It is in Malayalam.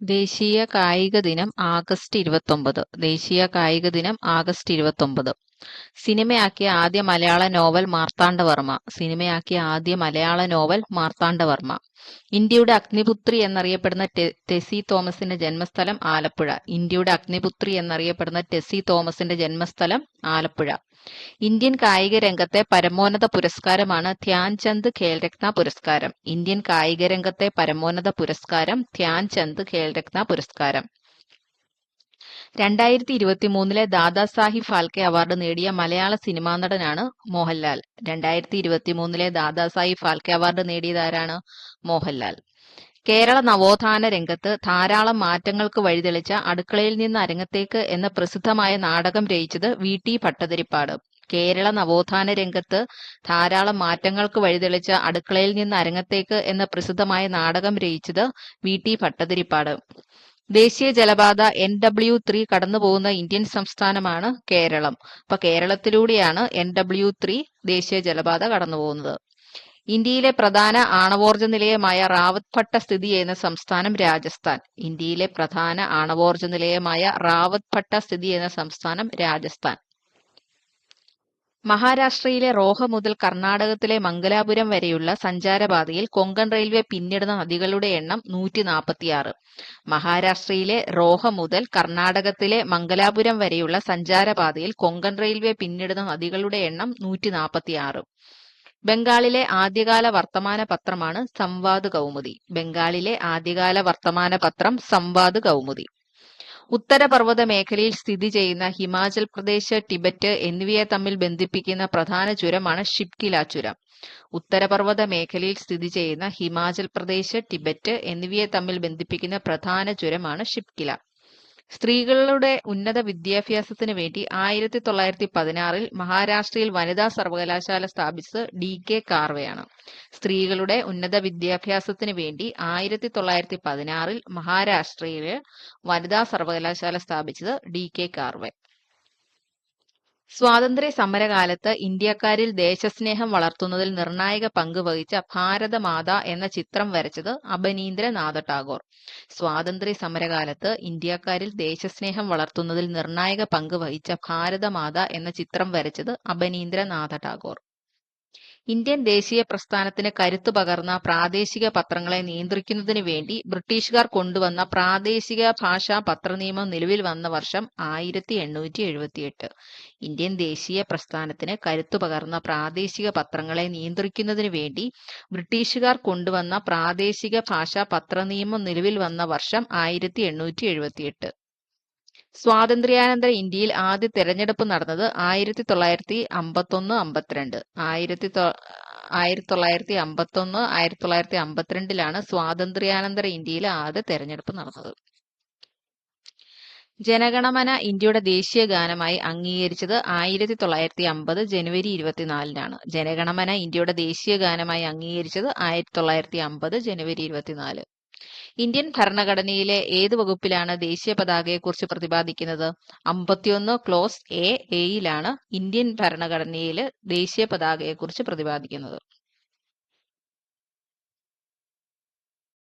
ദേശീയ കായിക ദിനം ആഗസ്റ്റ് 29. ദേശീയ കായിക ദിനം ആഗസ്റ്റ് 29. സിനിമയാക്കിയ ആദ്യ മലയാള നോവൽ മാർത്താണ്ഡവർമ്മ. സിനിമയാക്കിയ ആദ്യ മലയാള നോവൽ മാർത്താണ്ഡവർമ്മ. ഇന്ത്യയുടെ അഗ്നിപുത്രി എന്നറിയപ്പെടുന്ന ടെസി തോമസിന്റെ ജന്മസ്ഥലം ആലപ്പുഴ. ഇന്ത്യയുടെ അഗ്നിപുത്രി എന്നറിയപ്പെടുന്ന ടെസി തോമസിന്റെ ജന്മസ്ഥലം ആലപ്പുഴ. ഇന്ത്യൻ കായിക രംഗത്തെ പരമോന്നത പുരസ്കാരമാണ് ധ്യാൻചന്ദ് ഖേൽരത്ന പുരസ്കാരം. ഇന്ത്യൻ കായിക രംഗത്തെ പരമോന്നത പുരസ്കാരം ധ്യാൻചന്ദ് ഖേൽരത്ന പുരസ്കാരം. 2023 ദാദാസാഹിബ് ഫാൽക്കെ അവാർഡ് നേടിയ മലയാള സിനിമാ നടനാണ് മോഹൻലാൽ. 2023 ദാദാസാഹിബ് ഫാൽക്കെ അവാർഡ് നേടിയതാരാണ്? മോഹൻലാൽ. കേരള നവോത്ഥാന രംഗത്ത് ധാരാളം മാറ്റങ്ങൾക്ക് വഴിതെളിച്ച അടുക്കളയിൽ നിന്ന് അരങ്ങത്തേക്ക് എന്ന പ്രസിദ്ധമായ നാടകം രചിച്ചത് വി.ടി. ഭട്ടതിരിപ്പാട്. കേരള നവോത്ഥാന രംഗത്ത് ധാരാളം മാറ്റങ്ങൾക്ക് വഴിതെളിച്ച അടുക്കളയിൽ നിന്ന് അരങ്ങത്തേക്ക് എന്ന പ്രസിദ്ധമായ നാടകം രചിച്ചത് വി.ടി. ഭട്ടതിരിപ്പാട്. ദേശീയ ജലപാത NW3 കടന്നുപോകുന്ന ഇന്ത്യൻ സംസ്ഥാനമാണ് കേരളം. അപ്പൊ കേരളത്തിലൂടെയാണ് NW3 ദേശീയ ജലപാത കടന്നുപോകുന്നത്. ഇന്ത്യയിലെ പ്രധാന ആണവോർജ നിലയമായ റാവത്ത്ഭട്ട സ്ഥിതി ചെയ്യുന്ന സംസ്ഥാനം രാജസ്ഥാൻ. ഇന്ത്യയിലെ പ്രധാന ആണവോർജ നിലയമായ റാവത്ത്ഭട്ട സ്ഥിതി ചെയ്യുന്ന സംസ്ഥാനം രാജസ്ഥാൻ. മഹാരാഷ്ട്രയിലെ റോഹ മുതൽ കർണാടകത്തിലെ മംഗലാപുരം വരെയുള്ള സഞ്ചാരപാതയിൽ കൊങ്കൺ റെയിൽവേ പിന്നിടുന്ന നദികളുടെ എണ്ണം 146. മഹാരാഷ്ട്രയിലെ റോഹ മുതൽ കർണാടകത്തിലെ മംഗലാപുരം വരെയുള്ള സഞ്ചാരപാതയിൽ കൊങ്കൺ റെയിൽവേ പിന്നിടുന്ന നദികളുടെ എണ്ണം 146. ബംഗാളിലെ ആദ്യകാല വർത്തമാന പത്രമാണ് സംവാദ് കൗമുദി. ബംഗാളിലെ ആദ്യകാല വർത്തമാന പത്രം സംവാദ് കൗമുദി. ഉത്തരപർവ്വത മേഖലയിൽ സ്ഥിതി ചെയ്യുന്ന ഹിമാചൽ പ്രദേശ്, ടിബറ്റ് എന്നിവയെ തമ്മിൽ ബന്ധിപ്പിക്കുന്ന പ്രധാന ചുരമാണ് ഷിപ്കില ചുരം. ഉത്തരപർവ്വത മേഖലയിൽ സ്ഥിതി ചെയ്യുന്ന ഹിമാചൽ പ്രദേശ്, ടിബറ്റ് എന്നിവയെ തമ്മിൽ ബന്ധിപ്പിക്കുന്ന പ്രധാന ചുരമാണ് ഷിപ്കില. സ്ത്രീകളുടെ ഉന്നത വിദ്യാഭ്യാസത്തിന് വേണ്ടി 1916 മഹാരാഷ്ട്രയിൽ വനിതാ സർവകലാശാല സ്ഥാപിച്ചത് D.K. കാർവെയാണ്. സ്ത്രീകളുടെ ഉന്നത വിദ്യാഭ്യാസത്തിന് വേണ്ടി 1916 മഹാരാഷ്ട്രയിൽ വനിതാ സർവകലാശാല സ്ഥാപിച്ചത് D.K. കാർവെ. സ്വാതന്ത്ര്യ സമരകാലത്ത് ഇന്ത്യക്കാരിൽ ദേശസ്നേഹം വളർത്തുന്നതിൽ നിർണായക പങ്ക് വഹിച്ച ഭാരതമാത എന്ന ചിത്രം വരച്ചത് അബനീന്ദ്രനാഥ ടാഗോർ. സ്വാതന്ത്ര്യ സമരകാലത്ത് ഇന്ത്യക്കാരിൽ ദേശസ്നേഹം വളർത്തുന്നതിൽ നിർണായക പങ്ക് വഹിച്ച ഭാരതമാത എന്ന ചിത്രം വരച്ചത് അബനീന്ദ്രനാഥ ടാഗോർ. ഇന്ത്യൻ ദേശീയ പ്രസ്ഥാനത്തിന് കരുത്തു പകർന്ന പ്രാദേശിക പത്രങ്ങളെ നിയന്ത്രിക്കുന്നതിന് വേണ്ടി ബ്രിട്ടീഷുകാർ കൊണ്ടുവന്ന പ്രാദേശിക ഭാഷാ പത്രനിയമം നിലവിൽ വന്ന വർഷം 1878. ഇന്ത്യൻ ദേശീയ പ്രസ്ഥാനത്തിന് കരുത്തു പകർന്ന പ്രാദേശിക പത്രങ്ങളെ നിയന്ത്രിക്കുന്നതിന് വേണ്ടി ബ്രിട്ടീഷുകാർ കൊണ്ടുവന്ന പ്രാദേശിക ഭാഷാ പത്രനിയമം നിലവിൽ വന്ന വർഷം 1878. സ്വാതന്ത്ര്യാനന്തര ഇന്ത്യയിൽ ആദ്യ തെരഞ്ഞെടുപ്പ് നടന്നത് 1951-52. 1951-1952 സ്വാതന്ത്ര്യാനന്തര ഇന്ത്യയിൽ ആദ്യ തെരഞ്ഞെടുപ്പ് നടന്നത്. ജനഗണമന ഇന്ത്യയുടെ ദേശീയ ഗാനമായി അംഗീകരിച്ചത് 1950 ജനുവരി 24. ജനഗണമന ഇന്ത്യയുടെ ദേശീയ ഗാനമായി അംഗീകരിച്ചത് 1950 ജനുവരി 24. ഇന്ത്യൻ ഭരണഘടനയിലെ ഏത് വകുപ്പിലാണ് ദേശീയ പതാകയെക്കുറിച്ച് പ്രതിപാദിക്കുന്നത്? 51 ക്ലോസ് A യിലാണ് ഇന്ത്യൻ ഭരണഘടനയിൽ ദേശീയ പതാകയെക്കുറിച്ച് പ്രതിപാദിക്കുന്നത്.